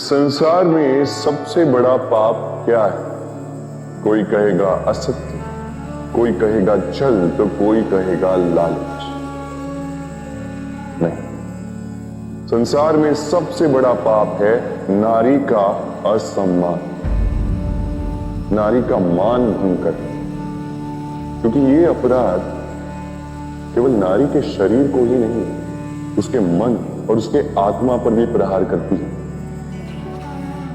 इस संसार में सबसे बड़ा पाप क्या है? कोई कहेगा असत्य, कोई कहेगा छल, तो कोई कहेगा लालच। नहीं, संसार में सबसे बड़ा पाप है नारी का असम्मान, नारी का मान भंग करना। क्योंकि ये अपराध केवल नारी के शरीर को ही नहीं, उसके मन और उसके आत्मा पर भी प्रहार करती है।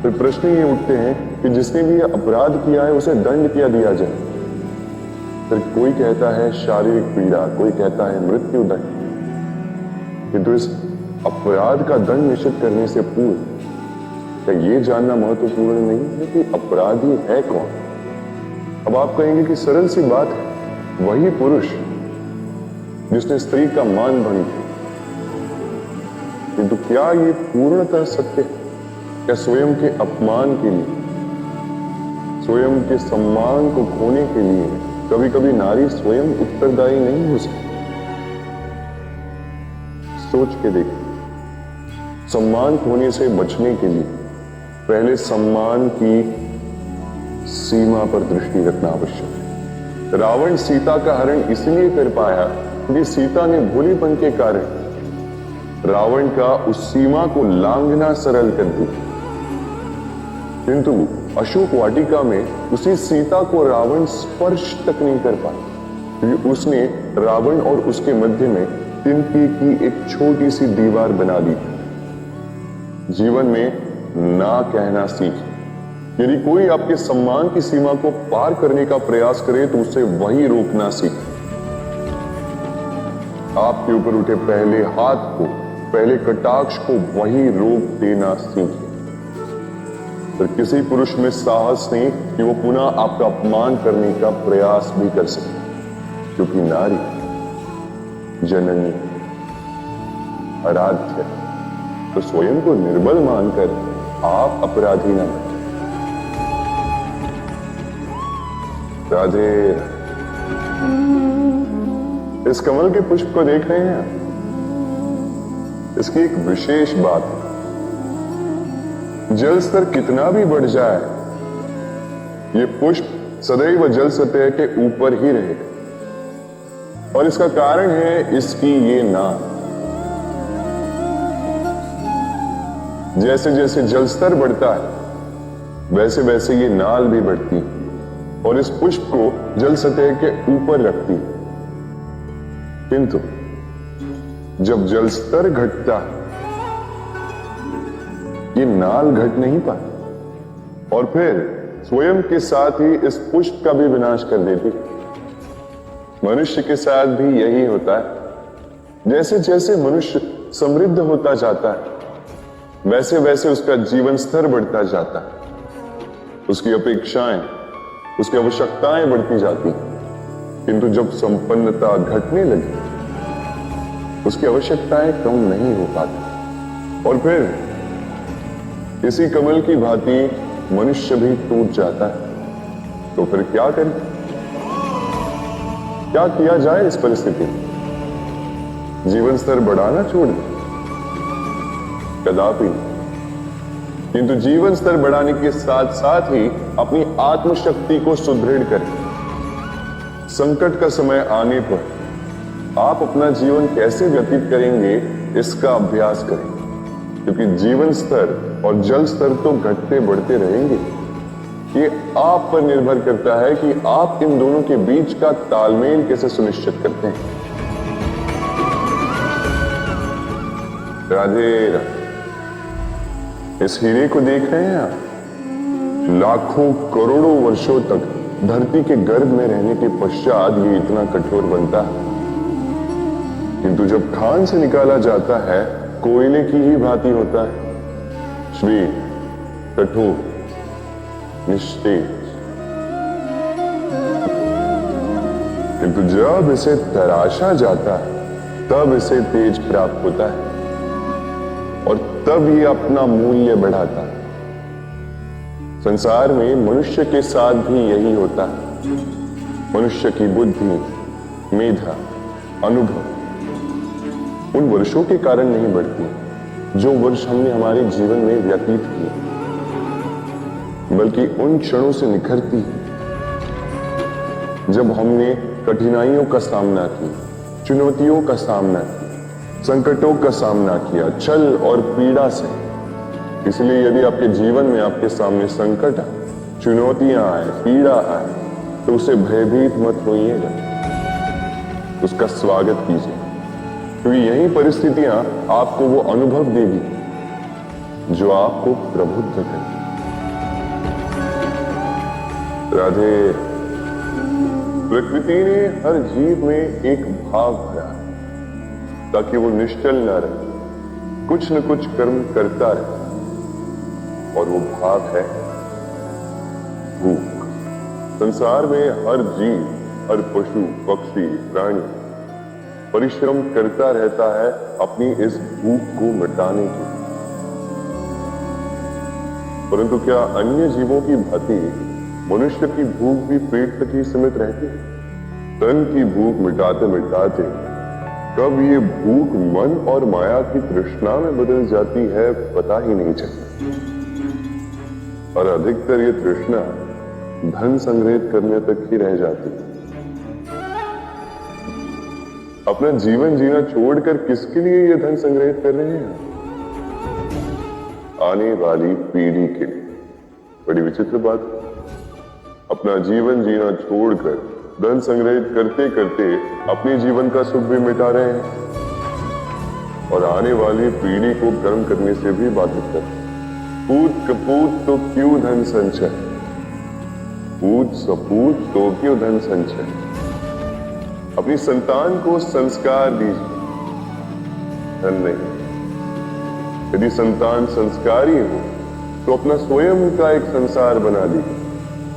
फिर प्रश्न ये उठते हैं कि जिसने भी ये अपराध किया है उसे दंड क्या दिया जाए। फिर कोई कहता है शारीरिक पीड़ा, कोई कहता है मृत्यु दंड। किंतु इस अपराध का दंड निश्चित करने से पूर्व क्या ये जानना महत्वपूर्ण नहीं है कि अपराधी है कौन? अब आप कहेंगे कि सरल सी बात है, वही पुरुष जिसने स्त्री का मान भंग किया। किंतु क्या ये पूर्णतः सत्य है? क्या स्वयं के अपमान के लिए, स्वयं के सम्मान को खोने के लिए कभी कभी नारी स्वयं उत्तरदायी नहीं हो सकती? सोच के देखिए, सम्मान खोने से बचने के लिए पहले सम्मान की सीमा पर दृष्टि रखना आवश्यक है। रावण सीता का हरण इसलिए कर पाया क्योंकि सीता ने भोलेपन के कारण रावण का उस सीमा को लांघना सरल कर दिया। किंतु अशोक वाटिका में उसी सीता को रावण स्पर्श तक नहीं कर पाया क्योंकि उसने रावण और उसके मध्य में तिनके की एक छोटी सी दीवार बना दी। जीवन में ना कहना सीखें। यदि कोई आपके सम्मान की सीमा को पार करने का प्रयास करे तो उसे वही रोकना सीखें। आपके ऊपर उठे पहले हाथ को, पहले कटाक्ष को वही रोक देना सीखें। फिर किसी पुरुष में साहस नहीं कि वो पुनः आपका अपमान करने का प्रयास भी कर सके, क्योंकि नारी जननी आराध्य, तो स्वयं को निर्बल मानकर आप अपराधी न बने। राधे। इस कमल के पुष्प को देख रहे हैं? इसकी एक विशेष बात है, जल स्तर कितना भी बढ़ जाए, ये पुष्प सदैव जल सतह के ऊपर ही रहेगा। और इसका कारण है इसकी ये नाल। जैसे जैसे जल स्तर बढ़ता है वैसे वैसे ये नाल भी बढ़ती है और इस पुष्प को जल सतह के ऊपर रखती है। किंतु जब जल स्तर घटता है ये नाल घट नहीं पाती और फिर स्वयं के साथ ही इस पुष्प का भी विनाश कर देती। मनुष्य के साथ भी यही होता है। जैसे जैसे मनुष्य समृद्ध होता जाता है वैसे वैसे उसका जीवन स्तर बढ़ता जाता है, उसकी अपेक्षाएं, उसकी आवश्यकताएं बढ़ती जाती। किंतु जब संपन्नता घटने लगी उसकी आवश्यकताएं कम नहीं हो पाती और फिर इसी कमल की भांति मनुष्य भी टूट जाता है। तो फिर क्या करें? क्या किया जाए इस परिस्थिति में? जीवन स्तर बढ़ाना छोड़ दें? कदापि। किंतु जीवन स्तर बढ़ाने के साथ साथ ही अपनी आत्मशक्ति को सुदृढ़ करें। संकट का समय आने पर आप अपना जीवन कैसे व्यतीत करेंगे इसका अभ्यास करें, क्योंकि जीवन स्तर और जल स्तर तो घटते बढ़ते रहेंगे। ये आप पर निर्भर करता है कि आप इन दोनों के बीच का तालमेल कैसे सुनिश्चित करते हैं। राधे राधे। इस हीरे को देख रहे हैं आप? लाखों करोड़ों वर्षों तक धरती के गर्भ में रहने के पश्चात ये इतना कठोर बनता है, किंतु जब खान से निकाला जाता है कोयले की ही भांति होता है। श्वेत, कठोर, निस्तेज। किंतु जब इसे तराशा जाता है तब इसे तेज प्राप्त होता है और तब ये अपना मूल्य बढ़ाता है। संसार में मनुष्य के साथ भी यही होता है। मनुष्य की बुद्धि, मेधा, अनुभव उन वर्षों के कारण नहीं बढ़ती जो वर्ष हमने हमारे जीवन में व्यतीत किए, बल्कि उन क्षणों से निखरती है जब हमने कठिनाइयों का सामना किया, चुनौतियों का सामना किया, संकटों का सामना किया, छल और पीड़ा से। इसलिए यदि आपके जीवन में आपके सामने संकट आए, चुनौतियां आए, पीड़ा आए, तो उसे भयभीत मत होइएगा, उसका स्वागत कीजिए, क्योंकि यही परिस्थितियां आपको वो अनुभव देगी जो आपको प्रबुद्ध करेगी। राधे। प्रकृति ने हर जीव में एक भाव भरा है ताकि वो निश्चल न रहे, कुछ न कुछ कर्म करता रहे, और वो भाव है भूख। संसार में हर जीव, हर पशु, पक्षी, प्राणी परिश्रम करता रहता है अपनी इस भूख को मिटाने के लिए। परंतु क्या अन्य जीवों की भांति मनुष्य की भूख भी पेट तक ही सीमित रहती है? तन की भूख मिटाते मिटाते कब ये भूख मन और माया की तृष्णा में बदल जाती है पता ही नहीं चलता। और अधिकतर ये तृष्णा धन संग्रहित करने तक ही रह जाती है। अपना जीवन जीना छोड़कर किसके लिए ये धन संग्रहित कर रहे हैं? आने वाली पीढ़ी के लिए। बड़ी विचित्र बात है। अपना जीवन जीना छोड़कर धन संग्रहित करते करते अपने जीवन का सुख भी मिटा रहे हैं और आने वाली पीढ़ी को कर्म करने से भी बाधित कर रहे हैं। पूत कपूत तो क्यों धन संचय, पूत सपूत तो क्यों धन संचय। अपनी संतान को संस्कार दीजिए, धन नहीं। यदि संतान संस्कारी हो तो अपना स्वयं का एक संसार बना लीजिए।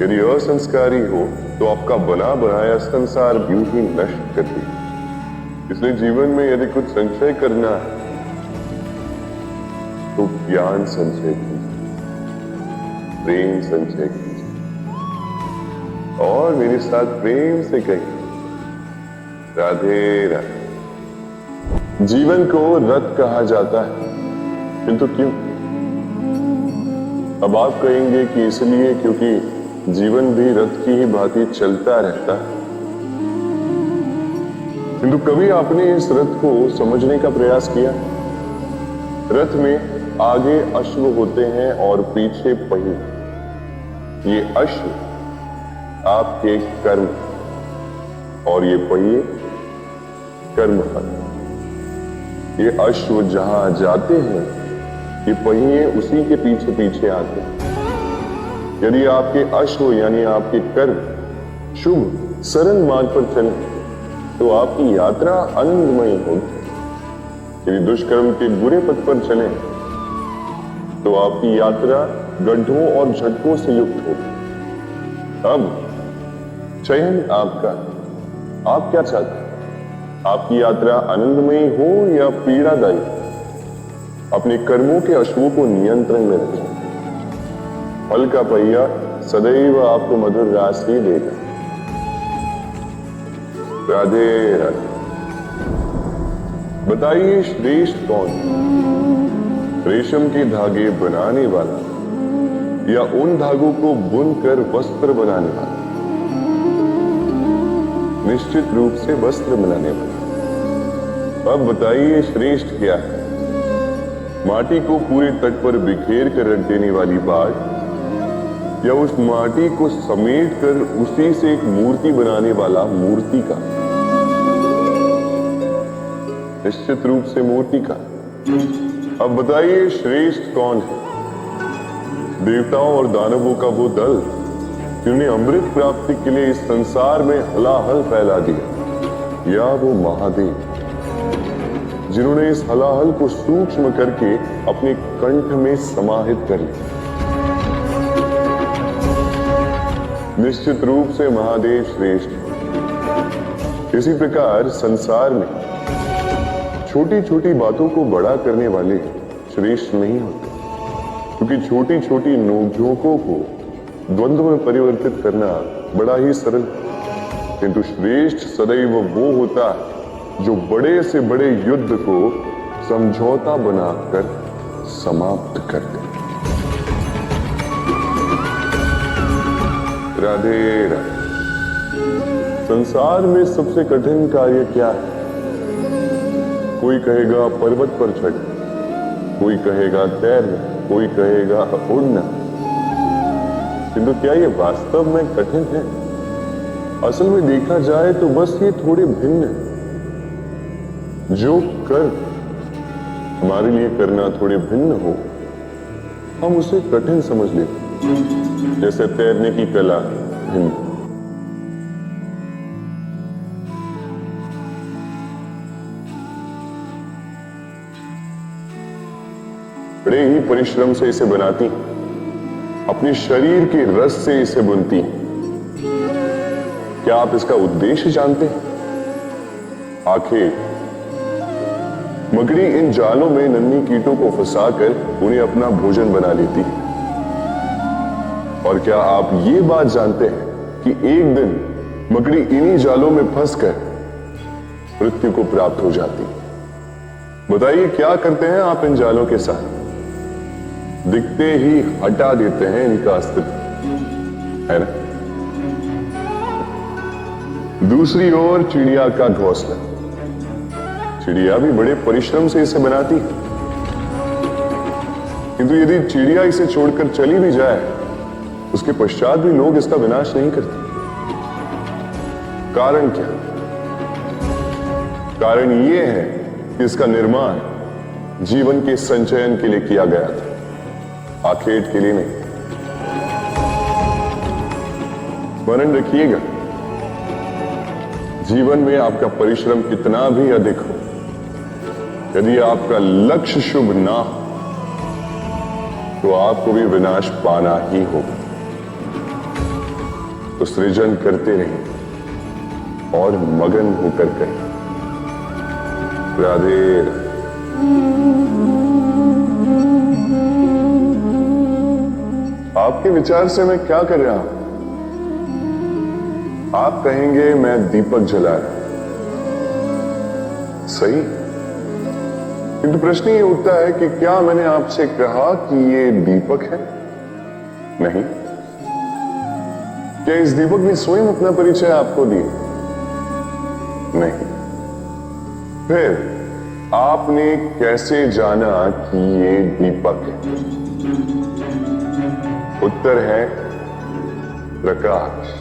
यदि असंस्कारी हो तो आपका बना बनाया संसार यूं ही नष्ट कर दीजिए। इसलिए जीवन में यदि कुछ संचय करना है तो ज्ञान संचय कीजिए, प्रेम संचय कीजिए, और मेरे साथ प्रेम से कहिए राधे राधे। जीवन को रथ कहा जाता है, किंतु क्यों? अब आप कहेंगे कि इसलिए क्योंकि जीवन भी रथ की ही भांति चलता रहता है। किंतु कभी आपने इस रथ को समझने का प्रयास किया? रथ में आगे अश्व होते हैं और पीछे पहिए। ये अश्व आपके कर्म और ये पहिए कर्मफल। ये अश्व जहां जाते हैं, ये पहिए उसी के पीछे पीछे आते हैं। यदि आपके अश्व यानी आपके कर्म शुभ सरल मार्ग पर चले तो आपकी यात्रा आनंदमयी होगी। यदि दुष्कर्म के बुरे पथ पर चले तो आपकी यात्रा गड्ढों और झटकों से युक्त होगी। अब चयन आपका, आप क्या चाहते हैं? आपकी यात्रा आनंदमयी हो या पीड़ादायी? अपने कर्मों के अश्वों को नियंत्रण में रखें। फल का पहिया सदैव आपको मधुर रास ही देगा। राधे राधे। बताइए श्रेष्ठ कौन है? रेशम के धागे बनाने वाला या उन धागों को बुनकर वस्त्र बनाने वाला? निश्चित रूप से वस्त्र बनाने वाला। अब बताइए श्रेष्ठ क्या है? माटी को पूरे तट पर बिखेर कर रख देने वाली बाढ़ या उस माटी को समेट कर उसी से एक मूर्ति बनाने वाला मूर्ति का? निश्चित रूप से मूर्ति का। अब बताइए श्रेष्ठ कौन है? देवताओं और दानवों का वो दल जिन्होंने अमृत प्राप्ति के लिए इस संसार में हलाहल फैला दिया, या वो महादेव जिन्होंने इस हलाहल को सूक्ष्म करके अपने कंठ में समाहित कर लिया? निश्चित रूप से महादेव श्रेष्ठ। इसी प्रकार संसार में छोटी छोटी बातों को बड़ा करने वाले श्रेष्ठ नहीं होते, क्योंकि छोटी छोटी नोकझोंकों को द्वंद्व में परिवर्तित करना बड़ा ही सरल, किंतु श्रेष्ठ सदैव वो होता है जो बड़े से बड़े युद्ध को समझौता बनाकर समाप्त कर दे। राधे राधे। संसार में सबसे कठिन कार्य क्या है? कोई कहेगा पर्वत पर चढ़, कोई कहेगा तैरना, कोई कहेगा उड़ना। किंतु क्या ये वास्तव में कठिन है? असल में देखा जाए तो बस ये थोड़े भिन्न है। जो कर हमारे लिए करना थोड़े भिन्न हो, हम उसे कठिन समझ लेते। जैसे तैरने की कला भिन्न। बड़े ही परिश्रम से इसे बनाती, अपने शरीर के रस से इसे बुनती। क्या आप इसका उद्देश्य जानते हैं? आखिर मकड़ी इन जालों में नन्ही कीटों को फंसाकर उन्हें अपना भोजन बना लेती है। और क्या आप ये बात जानते हैं कि एक दिन मकड़ी इन्हीं जालों में फंसकर मृत्यु को प्राप्त हो जाती? बताइए क्या करते हैं आप इन जालों के साथ? दिखते ही हटा देते हैं इनका अस्तित्व, है ना? दूसरी ओर चिड़िया का घोंसला। चिड़िया भी बड़े परिश्रम से इसे बनाती है, किंतु यदि चिड़िया इसे छोड़कर चली भी जाए, उसके पश्चात भी लोग इसका विनाश नहीं करते। कारण क्या? कारण यह है कि इसका निर्माण जीवन के संचयन के लिए किया गया था, आखेट के लिए नहीं। स्मरण रखिएगा, जीवन में आपका परिश्रम कितना भी अधिक हो, यदि आपका लक्ष्य शुभ ना हो तो आपको भी विनाश पाना ही होगा। तो सृजन करते रहिए और मगन होकर करें। राधे राधे। आपके विचार से मैं क्या कर रहा हूं? आप कहेंगे मैं दीपक जला रहा हूं। सही, किंतु प्रश्न ये उठता है कि क्या मैंने आपसे कहा कि ये दीपक है? नहीं। क्या इस दीपक ने स्वयं अपना परिचय आपको दिया? नहीं। फिर आपने कैसे जाना कि ये दीपक है? उत्तर है प्रकाश,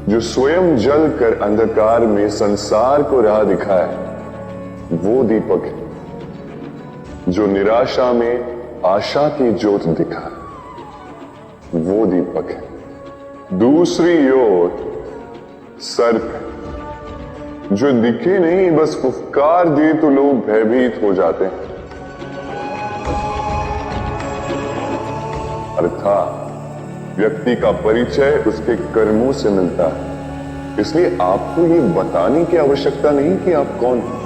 जो स्वयं जल कर अंधकार में संसार को राह दिखाए। वो दीपक है जो निराशा में आशा की ज्योत दिखा। वो दीपक है। दूसरी ओर सर्प है, जो दिखे नहीं, बस फुफकार दे तो लोग भयभीत हो जाते हैं। अर्थात व्यक्ति का परिचय उसके कर्मों से मिलता है। इसलिए आपको ये बताने की आवश्यकता नहीं कि आप कौन हैं।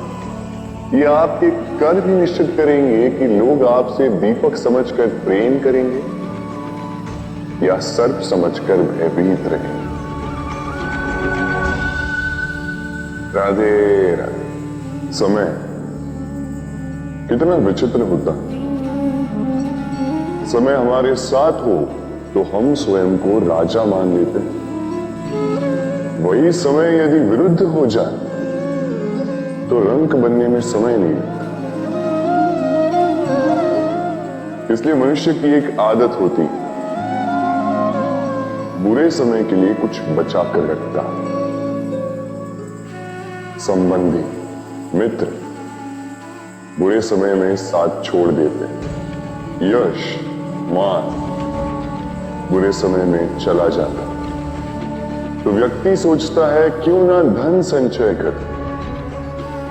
ये आपके कर्म भी निश्चित करेंगे कि लोग आपसे दीपक समझकर प्रेम करेंगे या सर्प समझकर भयभीत रहेंगे। राधे राधे। समय कितना विचित्र होता है। समय हमारे साथ हो तो हम स्वयं को राजा मान लेते हैं। वही समय यदि विरुद्ध हो जाए तो रंक बनने में समय नहीं लगता। इसलिए मनुष्य की एक आदत होती, बुरे समय के लिए कुछ बचा कर रखता। संबंधी, मित्र बुरे समय में साथ छोड़ देते। यश, मान बुरे समय में चला जाता। तो व्यक्ति सोचता है क्यों ना धन संचय कर।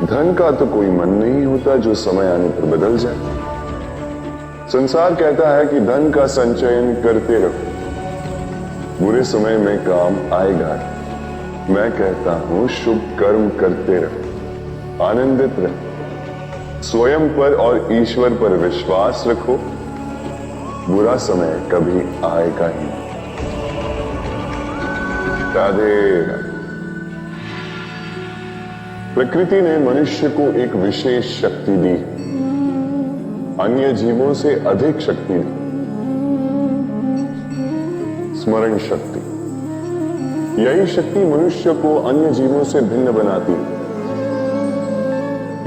धन का तो कोई मन नहीं होता जो समय आने पर बदल जाए। संसार कहता है कि धन का संचयन करते रहो, बुरे समय में काम आएगा। मैं कहता हूं शुभ कर्म करते रहो, आनंदित रहो, स्वयं पर और ईश्वर पर विश्वास रखो। बुरा समय कभी आएगा ही नहीं। राधे राधे। प्रकृति ने मनुष्य को एक विशेष शक्ति दी, अन्य जीवों से अधिक शक्ति दी, स्मरण शक्ति। यही शक्ति मनुष्य को अन्य जीवों से भिन्न बनाती,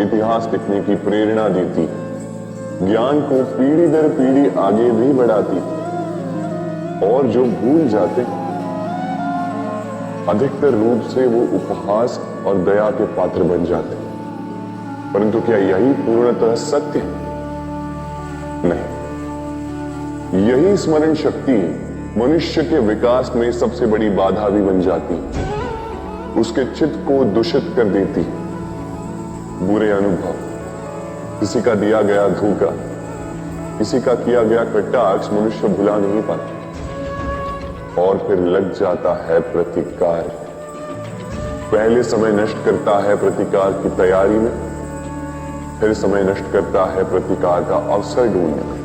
इतिहास लिखने की प्रेरणा देती, ज्ञान को पीढ़ी दर पीढ़ी आगे भी बढ़ाती। और जो भूल जाते अधिकतर रूप से वो उपहास और दया के पात्र बन जाते। परंतु क्या यही पूर्णतः सत्य है? नहीं। यही स्मरण शक्ति मनुष्य के विकास में सबसे बड़ी बाधा भी बन जाती, उसके चित्त को दूषित कर देती। बुरे अनुभव, किसी का दिया गया धोखा, किसी का किया गया कटाक्ष मनुष्य भुला नहीं पाता और फिर लग जाता है प्रतिकार। पहले समय नष्ट करता है प्रतिकार की तैयारी में, फिर समय नष्ट करता है प्रतिकार का अवसर ढूंढने में।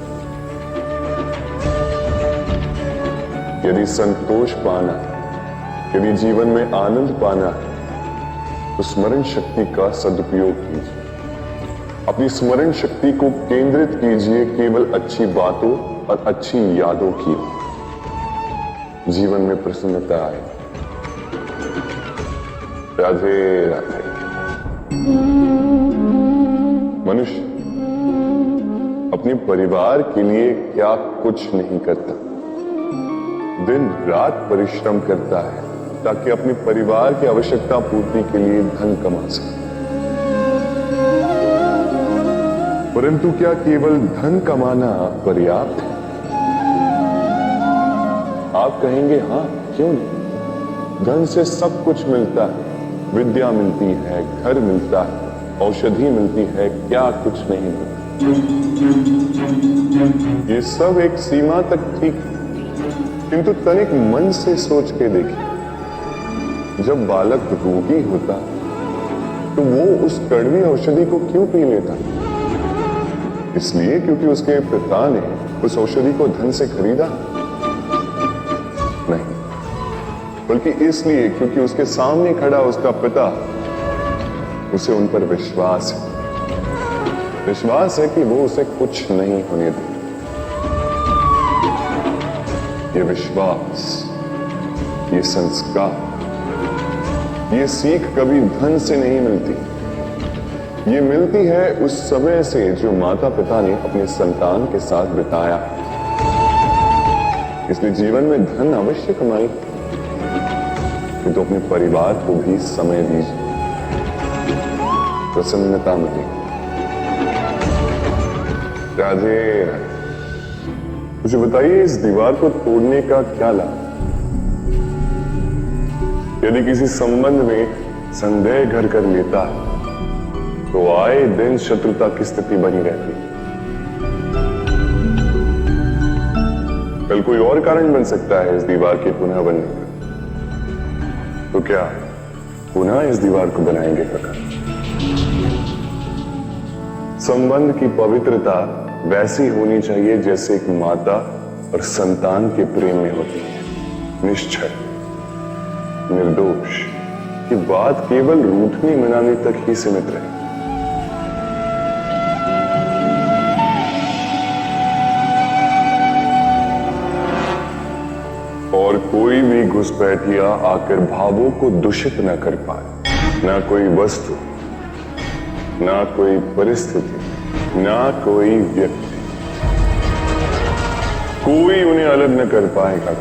यदि संतोष पाना, यदि जीवन में आनंद पाना है तो स्मरण शक्ति का सदुपयोग कीजिए। अपनी स्मरण शक्ति को केंद्रित कीजिए केवल अच्छी बातों और अच्छी यादों की। जीवन में प्रसन्नता आए। राधे राधे। मनुष्य अपने परिवार के लिए क्या कुछ नहीं करता, दिन रात परिश्रम करता है ताकि अपने परिवार की आवश्यकता पूर्ति के लिए धन कमा सके। परंतु क्या केवल धन कमाना पर्याप्त है? आप कहेंगे हाँ, क्यों नहीं? धन से सब कुछ मिलता है, विद्या मिलती है, घर मिलता है, औषधि मिलती है, क्या कुछ नहीं मिलता। ये सब एक सीमा तक ठीक है, किंतु तनिक मन से सोच के देखिए, जब बालक रोगी होता तो वो उस कड़वी औषधि को क्यों पी लेता? इसलिए क्योंकि उसके पिता ने उस औषधि को धन से खरीदा? नहीं, बल्कि इसलिए क्योंकि उसके सामने खड़ा उसका पिता, उसे उन पर विश्वास है। विश्वास है कि वो उसे कुछ नहीं होने देगा। ये विश्वास, ये संस्कार, ये सीख कभी धन से नहीं मिलती। ये मिलती है उस समय से जो माता पिता ने अपने संतान के साथ बिताया। इसलिए जीवन में धन अवश्य कमाई, किंतु अपने परिवार को भी समय दीजिए, प्रसन्नता मिलेगी। राधे राधे। मुझे बताइए, इस दीवार को तोड़ने का क्या लाभ? यदि किसी संबंध में संदेह घर कर लेता है तो आए दिन शत्रुता की स्थिति बनी रहती है। कल कोई और कारण बन सकता है इस दीवार के पुनः बनने का। तो क्या पुनः इस दीवार को बनाएंगे काका? संबंध की पवित्रता वैसी होनी चाहिए जैसे एक माता और संतान के प्रेम में होती है। निश्चय, निर्दोष, कि बात केवल रूठने मनाने तक ही सीमित रहे। और कोई भी घुसपैठिया आकर भावों को दूषित न कर पाए। ना कोई वस्तु, ना कोई परिस्थिति, ना कोई व्यक्ति, कोई उन्हें अलग न कर पाएगा।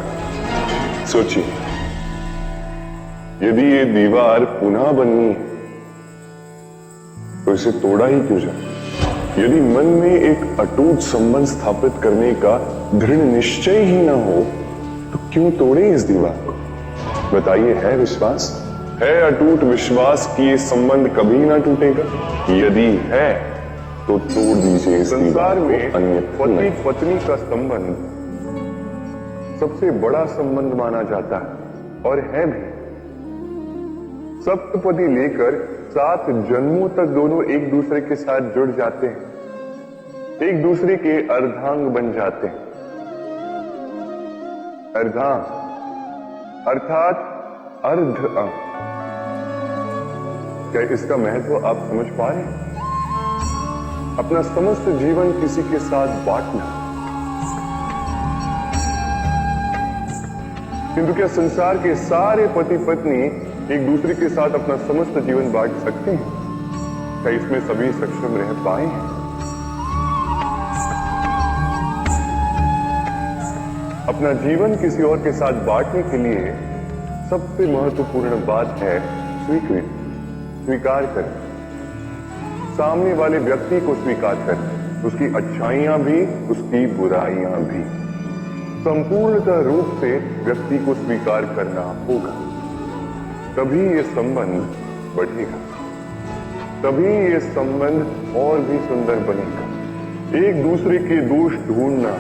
सोचिए, यदि ये दीवार पुनः बननी है तो इसे तोड़ा ही क्यों जाए? यदि मन में एक अटूट संबंध स्थापित करने का दृढ़ निश्चय ही ना हो तो क्यों तोड़े इस दीवार को? बताइए, है विश्वास, है अटूट विश्वास कि ये संबंध कभी ना टूटेगा? यदि है तो तोड़ दीजिए। संसार में पति पत्नी का संबंध सबसे बड़ा संबंध माना जाता है और है भी। सप्तपदी लेकर 7 जन्मों तक दोनों एक दूसरे के साथ जुड़ जाते हैं, एक दूसरे के अर्धांग बन जाते हैं। अर्धांग अर्थात अर्ध अंग। क्या इसका महत्व आप समझ पा रहे हैं? अपना समस्त जीवन किसी के साथ बांटना। किंतु क्या संसार के सारे पति पत्नी एक दूसरे के साथ अपना समस्त जीवन बांट सकते हैं? क्या इसमें सभी सक्षम रह पाए हैं? अपना जीवन किसी और के साथ बांटने के लिए सबसे महत्वपूर्ण बात है स्वीकार करें। सामने वाले व्यक्ति को स्वीकार करें, उसकी अच्छाइयां भी, उसकी बुराइयां भी। संपूर्णतः रूप से व्यक्ति को स्वीकार करना होगा, तभी ये संबंध बढ़ेगा, तभी ये संबंध और भी सुंदर बनेगा। एक दूसरे के दोष ढूंढना,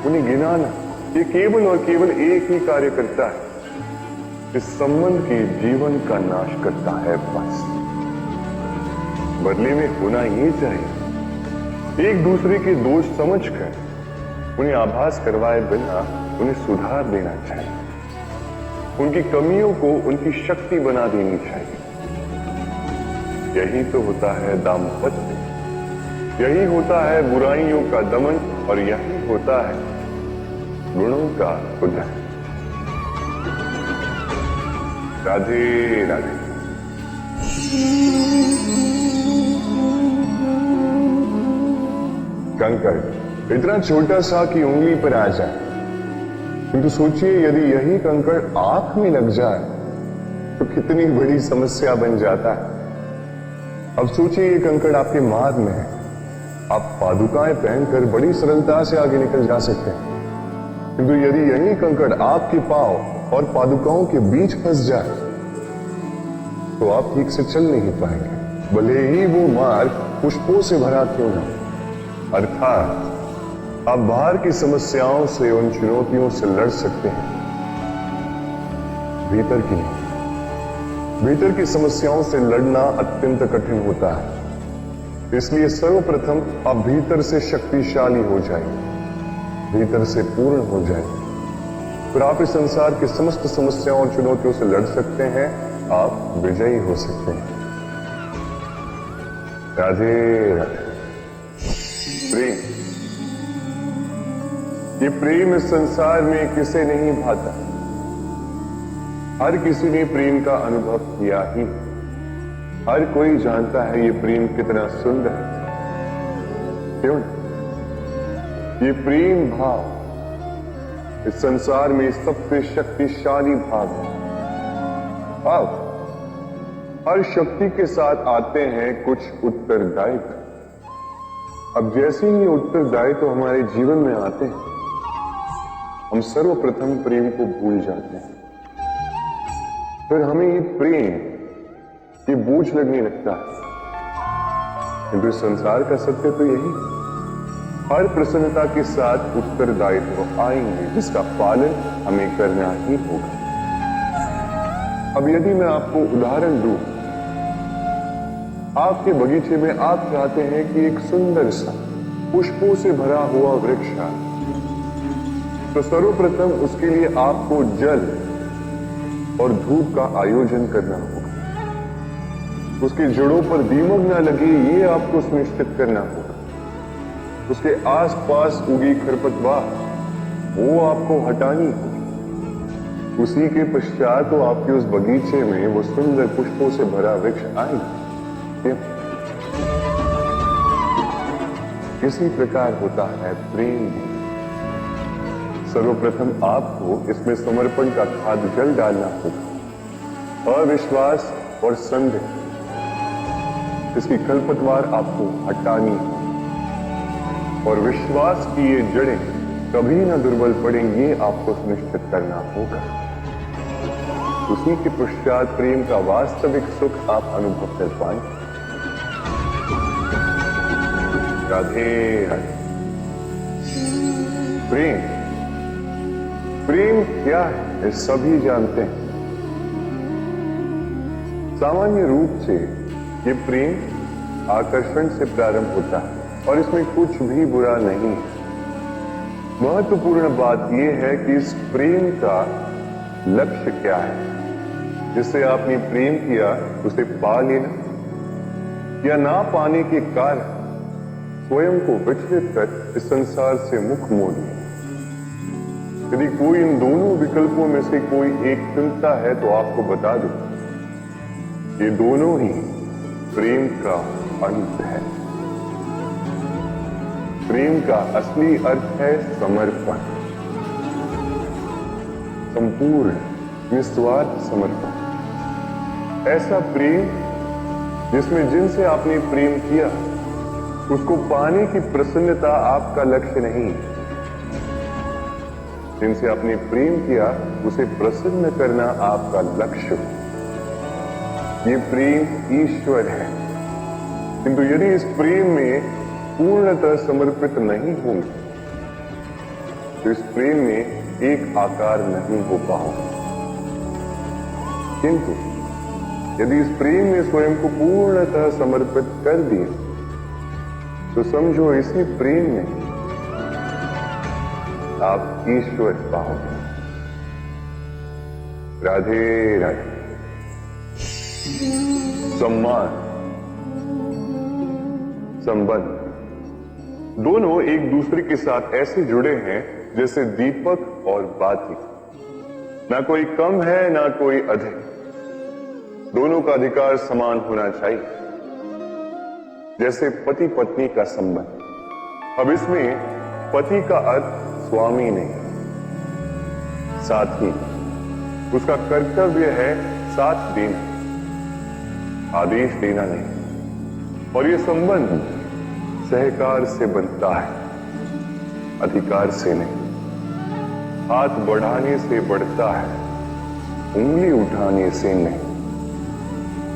उन्हें गिनाना, ये केवल और केवल एक ही कार्य करता है, इस संबंध के जीवन का नाश करता है। बस बदले में होना ये चाहिए, एक दूसरे के दोष समझकर उन्हें आभास करवाए बिना उन्हें सुधार देना चाहिए, उनकी कमियों को उनकी शक्ति बना देनी चाहिए। यही तो होता है दाम्पत्य, यही होता है बुराइयों का दमन, और यही होता है गुणों का उदय। राधे राधे। कंकड़ इतना छोटा सा कि उंगली पर आ जाए, किंतु सोचिए यदि यही कंकड़ आंख में लग जाए तो कितनी बड़ी समस्या बन जाता है। अब सोचिए ये कंकड़ आपके मार्ग में है, आप पादुकाएं पहनकर बड़ी सरलता से आगे निकल जा सकते हैं, किंतु यदि यही कंकड़ आपके पांव और पादुकाओं के बीच फंस जाए तो आप ठीक से चल नहीं पाएंगे, भले ही वो मार्ग पुष्पों से भरा क्यों न। अर्थात आप बाहर की समस्याओं से, उन चुनौतियों से लड़ सकते हैं, भीतर की नहीं। भीतर की समस्याओं से लड़ना अत्यंत कठिन होता है। इसलिए सर्वप्रथम आप भीतर से शक्तिशाली हो जाएं, भीतर से पूर्ण हो जाएं, फिर आप इस संसार के समस्त समस्याओं और चुनौतियों से लड़ सकते हैं, आप विजयी हो सकते हैं। राधे राधे। प्रेम, ये प्रेम इस संसार में किसे नहीं भाता, हर किसी ने प्रेम का अनुभव किया ही। हर कोई जानता है ये प्रेम कितना सुंदर है, क्यों? ये प्रेम भाव इस संसार में सबसे शक्तिशाली भाव है। अब हर शक्ति के साथ आते हैं कुछ उत्तरदायित्व। अब जैसे ही उत्तरदायित्व तो हमारे जीवन में आते हैं, हम सर्वप्रथम प्रेम को भूल जाते हैं। फिर हमें ये प्रेम, ये बोझ लगने लगता है। किंतु संसार का सत्य तो यही, हर प्रसन्नता के साथ उत्तरदायित्व आएंगे, जिसका पालन हमें करना ही होगा। अब यदि मैं आपको उदाहरण दूं, आपके बगीचे में आप चाहते हैं कि एक सुंदर सा पुष्पों से भरा हुआ वृक्ष आए, तो सर्वप्रथम उसके लिए आपको जल और धूप का आयोजन करना होगा। उसकी जड़ों पर दीमक न लगे, ये आपको सुनिश्चित करना होगा। उसके आसपास उगी खरपतवार, वो आपको हटानी होगी। उसी के पश्चात तो आपके उस बगीचे में वो सुंदर पुष्पों से भरा वृक्ष आएगा। इसी प्रकार होता है प्रेम। सर्वप्रथम आपको इसमें समर्पण का खाद जल डालना होगा। अविश्वास और संदेह, इसकी खरपतवार आपको हटानी है, और विश्वास की ये जड़ें कभी न दुर्बल पड़ेंगी, ये आपको सुनिश्चित करना होगा। उसी के पश्चात प्रेम का वास्तविक सुख आप अनुभव कर पाएंगे। राधे राधे। प्रेम, प्रेम क्या है ये सभी जानते हैं। सामान्य रूप से ये प्रेम आकर्षण से प्रारंभ होता है, और इसमें कुछ भी बुरा नहीं है। महत्वपूर्ण बात यह है कि इस प्रेम का लक्ष्य क्या है। जिससे आपने प्रेम किया उसे पा लेना, या ना पाने के कारण स्वयं को विचलित कर इस संसार से मुख मोड़ लिया। यदि कोई इन दोनों विकल्पों में से कोई एक चुनता है तो आपको बता दूं, ये दोनों ही प्रेम का अंत है। प्रेम का असली अर्थ है समर्पण, संपूर्ण निस्वार्थ समर्पण। ऐसा प्रेम जिसमें जिनसे आपने प्रेम किया उसको पाने की प्रसन्नता आपका लक्ष्य नहीं, जिनसे आपने प्रेम किया उसे प्रसन्न करना आपका लक्ष्य। ये प्रेम ईश्वर है, किंतु यदि इस प्रेम में पूर्णतः समर्पित नहीं होंगे तो इस प्रेम में एक आकार नहीं हो पाओगे। किंतु यदि इस प्रेम में स्वयं को पूर्णतः समर्पित कर दिए तो समझो इसी प्रेम में आप ईश्वर पाओगे। राधे राधे। सम्मान, संबंध दोनों एक दूसरे के साथ ऐसे जुड़े हैं जैसे दीपक और बाती। ना कोई कम है ना कोई अधिक, दोनों का अधिकार समान होना चाहिए। जैसे पति पत्नी का संबंध। अब इसमें पति का अर्थ स्वामी नहीं, साथी। उसका कर्तव्य है साथ देना, आदेश देना नहीं। और ये संबंध सहकार से बनता है, अधिकार से नहीं। हाथ बढ़ाने से बढ़ता है, उंगली उठाने से नहीं।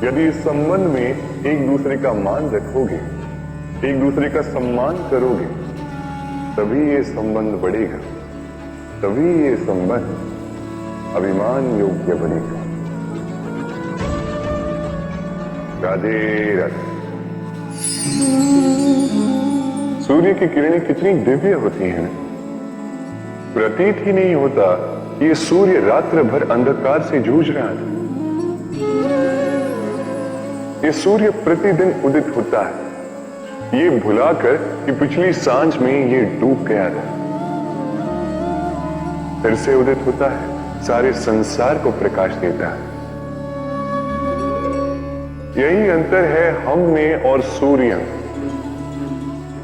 यदि इस संबंध में एक दूसरे का मान रखोगे, एक दूसरे का सम्मान करोगे, तभी ये संबंध बढ़ेगा, तभी ये संबंध अभिमान योग्य बनेगा। राधे राधे। सूर्य की किरणें कितनी दिव्य होती हैं, प्रतीत ही नहीं होता कि ये सूर्य रात्र भर अंधकार से जूझ रहा है। ये सूर्य प्रतिदिन उदित होता है, ये भुलाकर कि पिछली सांझ में ये डूब गया था, फिर से उदित होता है, सारे संसार को प्रकाश देता है। यही अंतर है हम में और सूर्य में।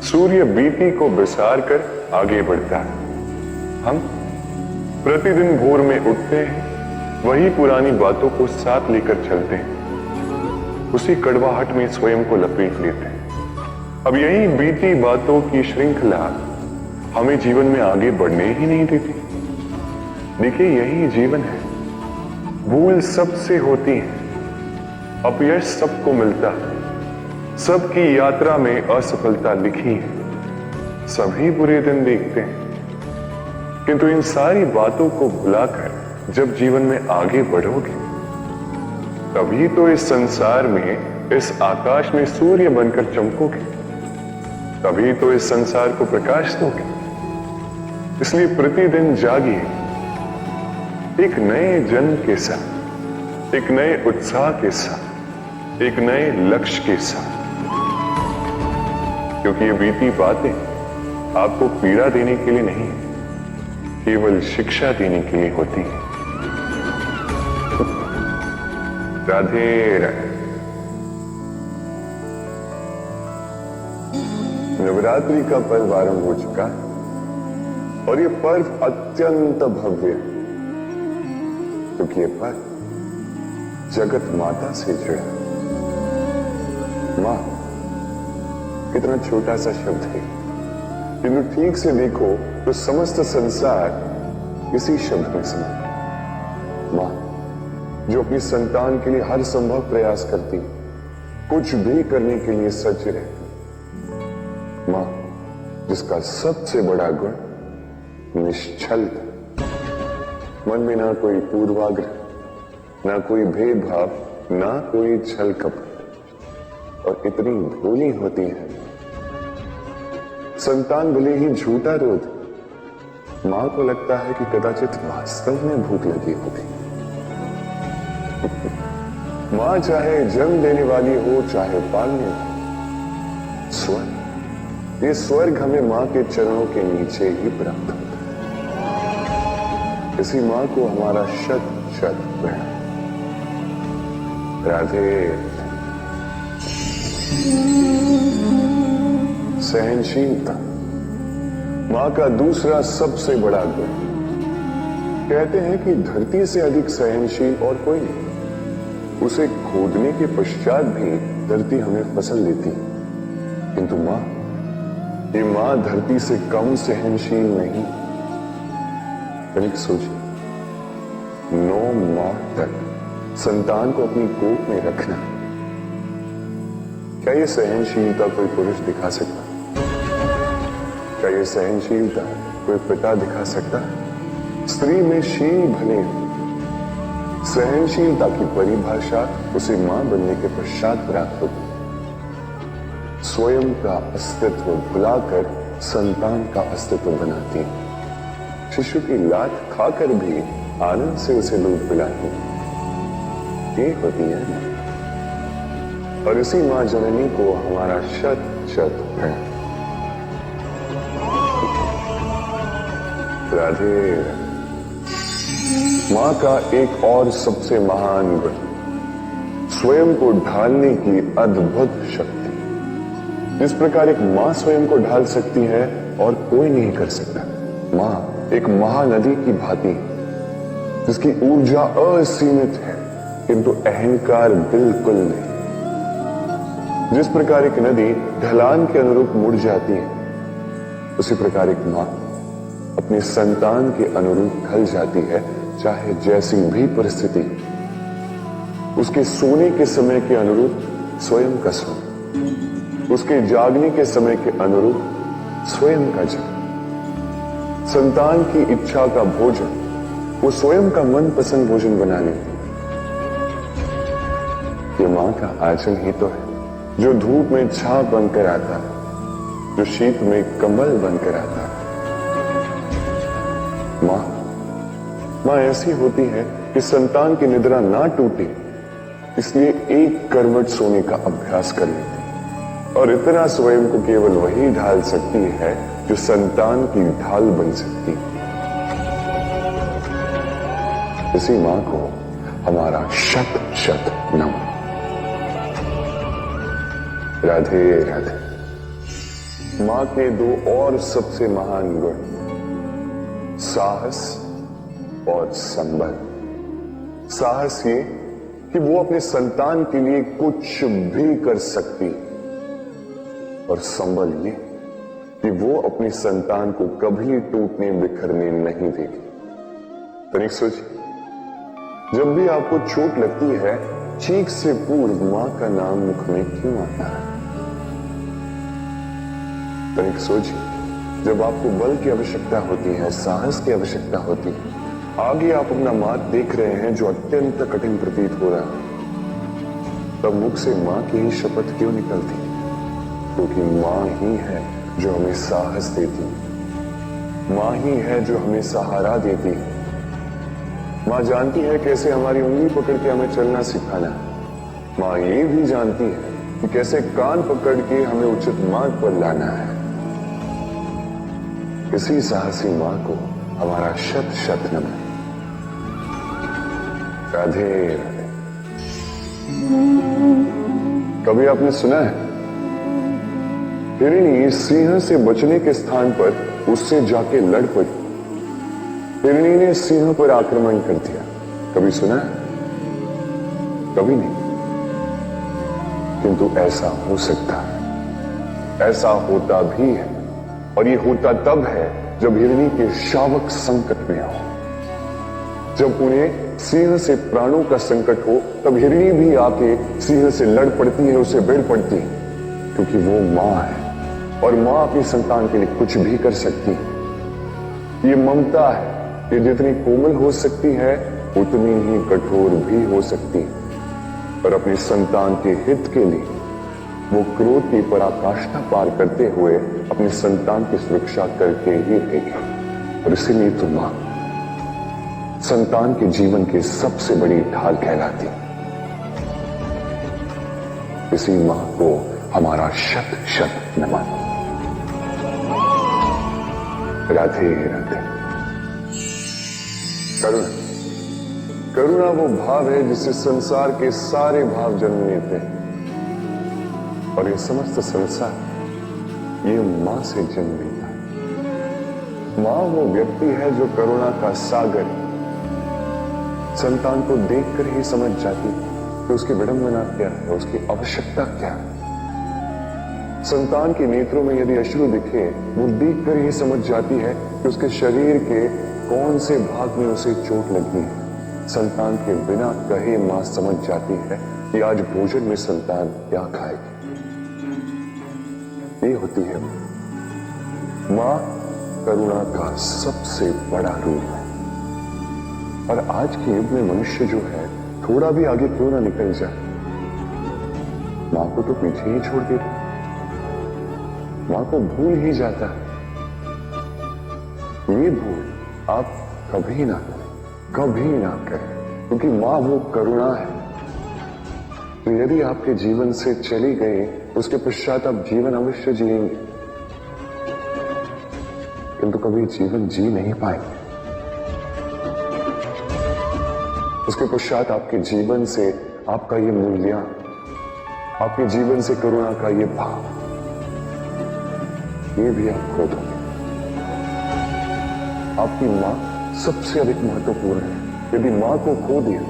सूर्य बीती को बिसार कर आगे बढ़ता है, हम प्रतिदिन भोर में उठते हैं, वही पुरानी बातों को साथ लेकर चलते हैं, उसी कड़वाहट में स्वयं को लपेट लेते हैं। अब यही बीती बातों की श्रृंखला हमें जीवन में आगे बढ़ने ही नहीं देती। देखिए, यही जीवन है। भूल सबसे होती है, अपयश सबको मिलता है, सबकी यात्रा में असफलता लिखी है, सभी बुरे दिन देखते हैं। किंतु इन सारी बातों को भुलाकर जब जीवन में आगे बढ़ोगे, तभी तो इस संसार में, इस आकाश में सूर्य बनकर चमकोगे, तभी तो इस संसार को प्रकाश दोगे। इसलिए प्रतिदिन जागिए, एक नए जन्म के साथ, एक नए उत्साह के साथ, एक नए लक्ष्य के साथ। क्योंकि ये बीती बातें आपको पीड़ा देने के लिए नहीं, केवल शिक्षा देने के लिए होती है। राधे राधे। नवरात्रि का पर्व आरंभ हो चुका है और ये पर्व अत्यंत भव्य है, क्योंकि ये पर्व जगत माता से जुड़ा। मां कितना छोटा सा शब्द है, किंतु ठीक से देखो तो समस्त संसार इसी शब्द में समा। मां जो अपनी संतान के लिए हर संभव प्रयास करती, कुछ भी करने के लिए सज्ज रहती। मां जिसका सबसे बड़ा गुण निश्चलता, मन में ना कोई पूर्वाग्रह, ना कोई भेदभाव, ना कोई छल कपट, और इतनी भोली होती है। संतान भले ही झूठा रोध, मां को लगता है कि कदाचित वास्तव में भूख लगी होगी। मां चाहे जन्म देने वाली हो, चाहे पालने वाली, स्वयं ये स्वर्ग हमें मां के चरणों के नीचे ही प्राप्त होता है। इसी मां को हमारा शत शत प्रणाम। राधे। सहनशीलता मां का दूसरा सबसे बड़ा गुण। कहते हैं कि धरती से अधिक सहनशील और कोई नहीं। उसे खोदने के पश्चात भी धरती हमें फसल देती, किंतु मां, ये मां धरती से कम सहनशील नहीं। कनिक सोचिए, 9 माह तक संतान को अपनी कोख में रखना, क्या ये सहनशीलता कोई पुरुष दिखा सकता? क्या ये सहनशीलता कोई पिता दिखा सकता? स्त्री में शील भले, सहनशीलता की परिभाषा उसे मां बनने के पश्चात प्राप्त होती। स्वयं का अस्तित्व भुलाकर संतान का अस्तित्व बनाती है। शिशु की लात खाकर भी आनंद से उसे दूध पिलाती है। ये होती है मां। और इसी मां जननी को हमारा शत शत प्रणाम। राधे। मां का एक और सबसे महान गुण, स्वयं को ढालने की अद्भुत शक्ति। जिस प्रकार एक मां स्वयं को ढाल सकती है और कोई नहीं कर सकता। मां एक महानदी की भांति, जिसकी ऊर्जा असीमित है किंतु अहंकार बिल्कुल नहीं। जिस प्रकार एक नदी ढलान के अनुरूप मुड़ जाती है, उसी प्रकार एक मां अपने संतान के अनुरूप ढल जाती है, चाहे जैसी भी परिस्थिति। उसके सोने के समय के अनुरूप स्वयं का सोना, उसके जागने के समय के अनुरूप स्वयं का जग। संतान की इच्छा का भोजन वो स्वयं का मनपसंद भोजन बना लेती। ये मां का आचरण ही तो है, जो धूप में छाप बनकर आता है, जो शीत में कमल बनकर आता है। मां ऐसी होती है कि संतान की निद्रा ना टूटे, इसलिए एक करवट सोने का अभ्यास कर लेती है। और इतना स्वयं को केवल वही ढाल सकती है जो संतान की ढाल बन सकती है। इसी मां को हमारा शत शत नमन। राधे राधे। मां के 2 और सबसे महान गुण, साहस और संबल। साहस ये कि वो अपने संतान के लिए कुछ भी कर सकती, और संबल ये कि वो अपनी संतान को कभी टूटने बिखरने नहीं देगी। तनिक सोचिए, जब भी आपको चोट लगती है, चीख से पूर्व मां का नाम मुख में क्यों आता है? तनिक सोचिए, जब आपको बल की आवश्यकता होती है, साहस की आवश्यकता होती है, आगे आप अपना मार्ग देख रहे हैं जो अत्यंत कठिन प्रतीत हो रहा है, तब मुख से मां की ही शपथ क्यों निकलती? क्योंकि मां ही है जो हमें साहस देती है, मां ही है जो हमें सहारा देती है। मां जानती है कैसे हमारी उंगली पकड़ के हमें चलना सिखाना। मां ये भी जानती है कि कैसे कान पकड़ के हमें उचित मार्ग पर लाना है। इसी साहसी मां को हमारा शत शत नमन। राधे राधे। कभी आपने सुना है, हिरणी सिंह से बचने के स्थान पर उससे जाके लड़ पड़ी। हिरणी ने सिंह पर आक्रमण कर दिया। कभी सुना है? कभी नहीं। किंतु ऐसा हो सकता है, ऐसा होता भी है। और ये होता तब है जब हिरणी के शावक संकट में हो, जब उन्हें सिंह से प्राणों का संकट हो, तब हिरणी भी आके सिंह से लड़ पड़ती है, उसे भिड़ पड़ती है, क्योंकि वो मां है और मां अपनी संतान के लिए कुछ भी कर सकती है। ये ममता है, ये जितनी कोमल हो सकती है उतनी ही कठोर भी हो सकती है। और अपनी संतान के हित के लिए वो क्रोध की पराकाष्ठा पार करते हुए अपनी संतान की सुरक्षा करके ही रहेगी। और इसीलिए तो मां संतान के जीवन की सबसे बड़ी ढाल कहलाती है। इसी मां को हमारा शत शत नमन। राधे राधे। करुणा, करुणा वो भाव है जिससे संसार के सारे भाव जन्म लेते हैं, और ये समस्त संसार ये मां से जन्म लेता है। मां वो व्यक्ति है जो करुणा का सागर है। संतान को देखकर ही समझ जाती है कि उसकी विडंबना क्या है, उसकी आवश्यकता क्या है। संतान के नेत्रों में यदि अश्रु दिखे, वो देखकर ही समझ जाती है कि उसके शरीर के कौन से भाग में उसे चोट लगी है। संतान के बिना कहे मां समझ जाती है कि आज भोजन में संतान क्या खाएगी। ये होती है मां करुणा का सबसे बड़ा रूप है। और आज के युग में मनुष्य जो है, थोड़ा भी आगे क्यों ना निकल जाए, मां को तो पीछे ही छोड़ देता, मां को भूल ही जाता है। ये भूल आप कभी ना करें, कभी ना करें, क्योंकि मां वो करुणा है। तो यदि आपके जीवन से चली गई, उसके पश्चात आप जीवन अवश्य जिएंगे, किंतु कभी जीवन जी नहीं पाएंगे। उसके पश्चात आपके जीवन से आपका ये मूल्य, आपके जीवन से करुणा का ये भाव, ये भी आप खो दोगे। आपकी मां सबसे अधिक महत्वपूर्ण है। यदि मां को खो दिया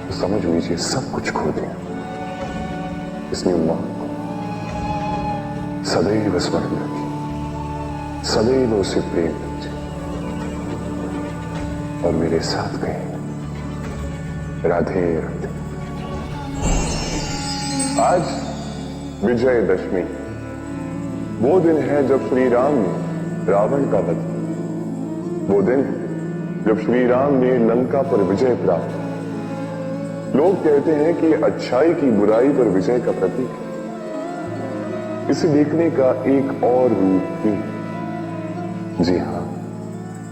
तो समझ लीजिए सब कुछ खो दिया। इसलिए मां को सदैव स्मरण रखिए, सदैव उसे प्रेम कीजिए और मेरे साथ कहें राधे राधे। आज विजयदशमी, वो दिन है जब श्री राम ने रावण का वध, वो दिन जब श्री राम ने लंका पर विजय प्राप्त। लोग कहते हैं कि अच्छाई की बुराई पर विजय का प्रतीक है। इसे देखने का एक और रूप भी है। जी हां,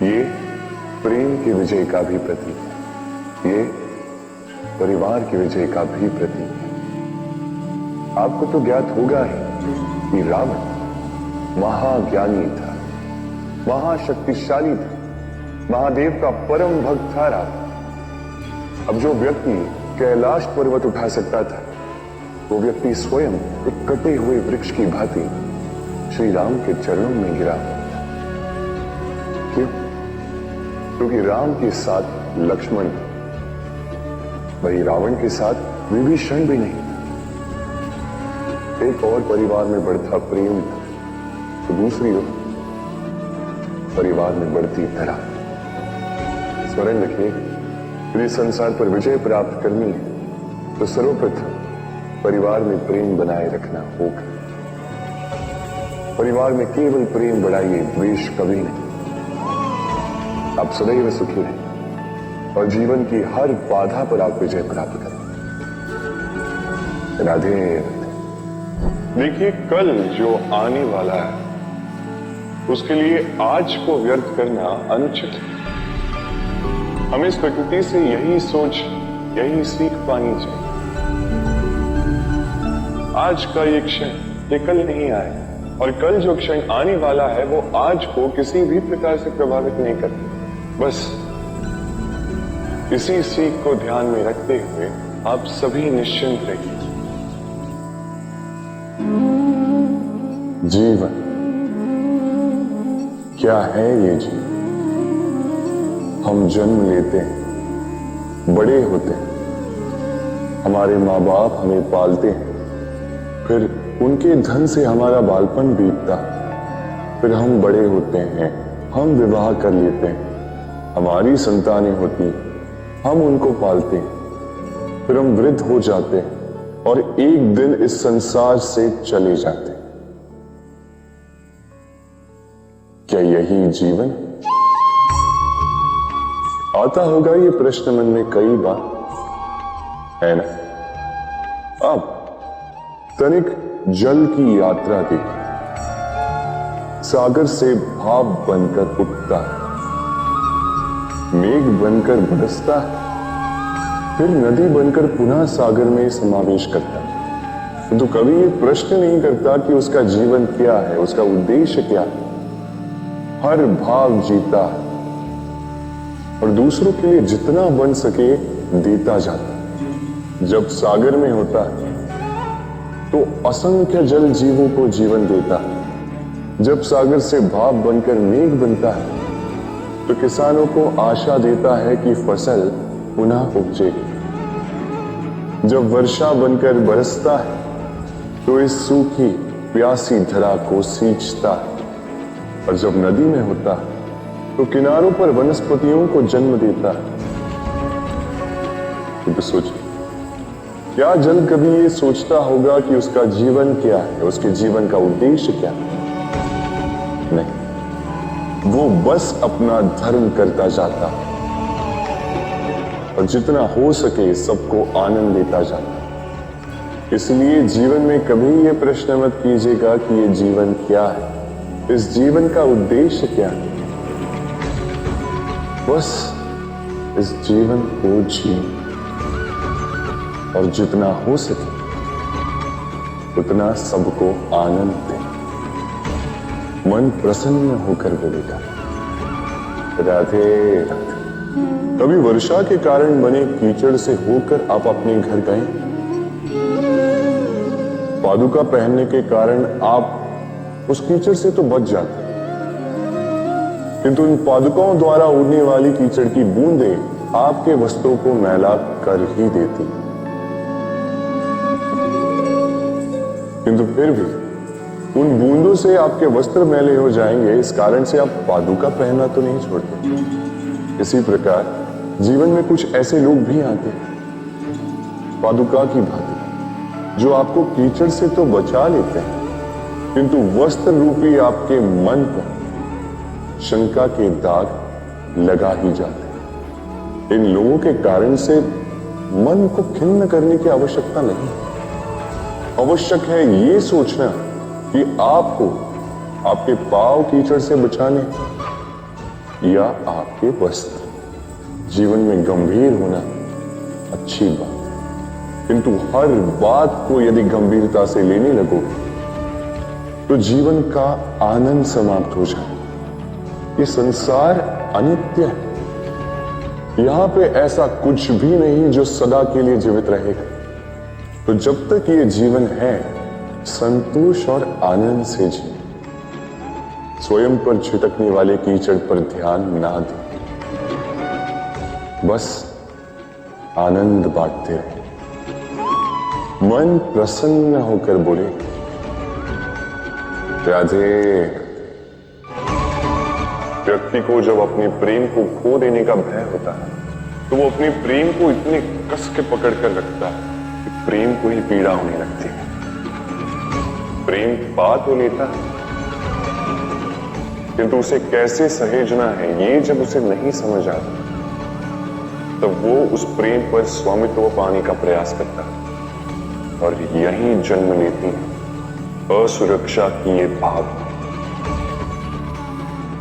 ये प्रेम के विजय का भी प्रतीक है, ये परिवार के विजय का भी प्रतीक है। आपको तो ज्ञात होगा ही कि रावण महाज्ञानी था, महाशक्तिशाली था, महादेव का परम भक्त था रावण। अब जो व्यक्ति कैलाश पर्वत उठा सकता था, वो व्यक्ति स्वयं एक कटे हुए वृक्ष की भांति श्री राम के चरणों में गिरा। क्यों? क्योंकि राम के साथ लक्ष्मण, वही रावण के साथ विभीषण भी नहीं। एक और परिवार में बढ़ता प्रेम था, तो दूसरी ओर परिवार में बढ़ती तरह। स्मरण रखिए, यदि संसार पर विजय प्राप्त करनी है तो सर्वप्रथम परिवार में प्रेम बनाए रखना होगा। परिवार में केवल प्रेम बढ़ाइए, द्वेष कभी नहीं। आप सदैव सुखी रहें और जीवन की हर बाधा पर आप विजय प्राप्त करें। राधे राधे। देखिए, कल जो आने वाला है उसके लिए आज को व्यर्थ करना अनुचित है। हमें इस प्रकृति से यही सोच, यही सीख पानी चाहिए। आज का ये क्षण ये कल नहीं आए, और कल जो क्षण आने वाला है वो आज को किसी भी प्रकार से प्रभावित नहीं करता। बस इसी सीख को ध्यान में रखते हुए आप सभी निश्चिंत रहिए। जीवन क्या है ये जीवन? हम जन्म लेते हैं, बड़े होते हैं, हमारे माँ बाप हमें पालते हैं, फिर उनके धन से हमारा बालपन बीतता है, फिर हम बड़े होते हैं, हम विवाह कर लेते हैं, हमारी संतानें होती हैं, हम उनको पालते हैं, फिर हम वृद्ध हो जाते हैं और एक दिन इस संसार से चले जाते हैं। क्या यही जीवन? आता होगा ये प्रश्न मन में कई बार, है ना? अब तनिक जल की यात्रा देखिए। सागर से भाप बनकर उठता है, मेघ बनकर बरसता है, फिर नदी बनकर पुनः सागर में समावेश करता है। तो कभी ये प्रश्न नहीं करता कि उसका जीवन क्या है, उसका उद्देश्य क्या है। हर भाव जीता और दूसरों के लिए जितना बन सके देता जाता। जब सागर में होता तो असंख्य जल जीवों को जीवन देता। जब सागर से भाप बनकर मेघ बनता है तो किसानों को आशा देता है कि फसल पुनः उपजेगी। जब वर्षा बनकर बरसता है तो इस सूखी प्यासी धरा को सींचता है और जब नदी में होता है तो किनारों पर वनस्पतियों को जन्म देता है। तो सोचिए, क्या जल कभी ये सोचता होगा कि उसका जीवन क्या है, उसके जीवन का उद्देश्य क्या है? नहीं, वो बस अपना धर्म करता जाता और जितना हो सके सबको आनंद देता जाता। इसलिए जीवन में कभी ये प्रश्न मत कीजिएगा कि ये जीवन क्या है, इस जीवन का उद्देश्य क्या है। बस इस जीवन को जी और जितना हो सके उतना सबको आनंद दे। मन प्रसन्न होकर बोलेगा राधे राधे। कभी वर्षा के कारण बने कीचड़ से होकर आप अपने घर गए? पादुका पहनने के कारण आप उस कीचड़ से तो बच जाते, किंतु इन पादुकाओं द्वारा उड़ने वाली कीचड़ की बूंदें आपके वस्त्रों को मैला कर ही देती। किंतु फिर भी उन बूंदों से आपके वस्त्र मैले हो जाएंगे, इस कारण से आप पादुका पहनना तो नहीं छोड़ते। इसी प्रकार जीवन में कुछ ऐसे लोग भी आते हैं पादुका की भांति, जो आपको कीचड़ से तो बचा लेते हैं, किंतु वस्त्र रूपी आपके मन पर शंका के दाग लगा ही जाते हैं। इन लोगों के कारण से मन को खिन्न करने की आवश्यकता नहीं। आवश्यक है ये सोचना कि आपको आपके पांव कीचड़ से बचाने या आपके वस्त्र। जीवन में गंभीर होना अच्छी बात है, किंतु हर बात को यदि गंभीरता से लेने लगोगे तो जीवन का आनंद समाप्त हो जाए। ये संसार अनित्य है, यहां पे ऐसा कुछ भी नहीं जो सदा के लिए जीवित रहेगा। तो जब तक ये जीवन है, संतोष और आनंद से जी। स्वयं पर छिटकने वाले कीचड़ पर ध्यान ना दें, बस आनंद बांटते रहे। मन प्रसन्न होकर बोले राधे। व्यक्ति को जब अपने प्रेम को खो देने का भय होता है तो वो अपने प्रेम को इतने कस के पकड़ कर रखता है कि प्रेम को ही पीड़ा होने लगती है। प्रेम पा तो लेता है, किंतु उसे कैसे सहेजना है ये जब उसे नहीं समझ आता तब वो उस प्रेम पर स्वामित्व पाने का प्रयास करता है और यही जन्म लेती है असुरक्षा की ये भाव,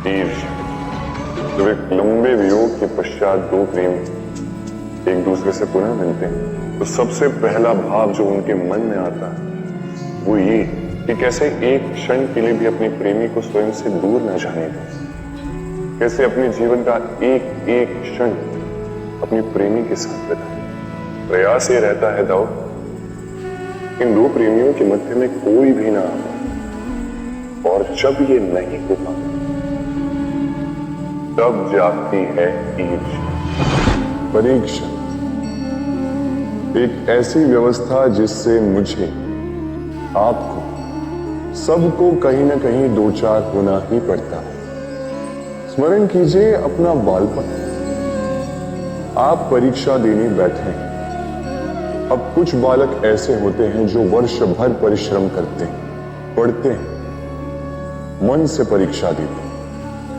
ईर्ष्या। जब एक लंबे वियोग के पश्चात दो प्रेम एक दूसरे से पुनः मिलते हैं तो सबसे पहला भाव जो उनके मन में आता है वो ये कि कैसे एक क्षण के लिए भी अपने प्रेमी को स्वयं से दूर न जाने दें, कैसे अपने जीवन का एक एक क्षण अपने प्रेमी के साथ बिताएं। प्रयास ये रहता है दाऊद, इन दो प्रेमियों के मध्य में कोई भी ना आए, और जब ये नहीं हो पाता तब जागती है ईर्ष्या, परीक्षा। एक ऐसी व्यवस्था जिससे मुझे, आपको, सबको कहीं ना कहीं दो चार होना ही पड़ता है। स्मरण कीजिए अपना बालपन। आप परीक्षा देने बैठे हैं। अब कुछ बालक ऐसे होते हैं जो वर्ष भर परिश्रम करते हैं, पढ़ते हैं, मन से परीक्षा देते हैं।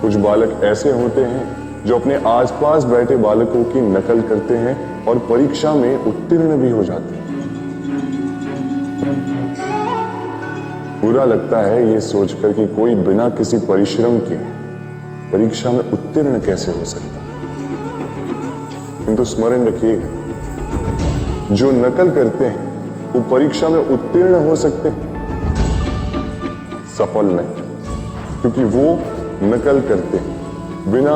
कुछ बालक ऐसे होते हैं जो अपने आसपास बैठे बालकों की नकल करते हैं और परीक्षा में उत्तीर्ण भी हो जाते हैं। बुरा लगता है ये सोचकर कि कोई बिना किसी परिश्रम के परीक्षा में उत्तीर्ण कैसे हो सकता है, किंतु स्मरण रखिएगा जो नकल करते हैं वो परीक्षा में उत्तीर्ण हो सकते हैं, सफल नहीं, क्योंकि वो नकल करते हैं बिना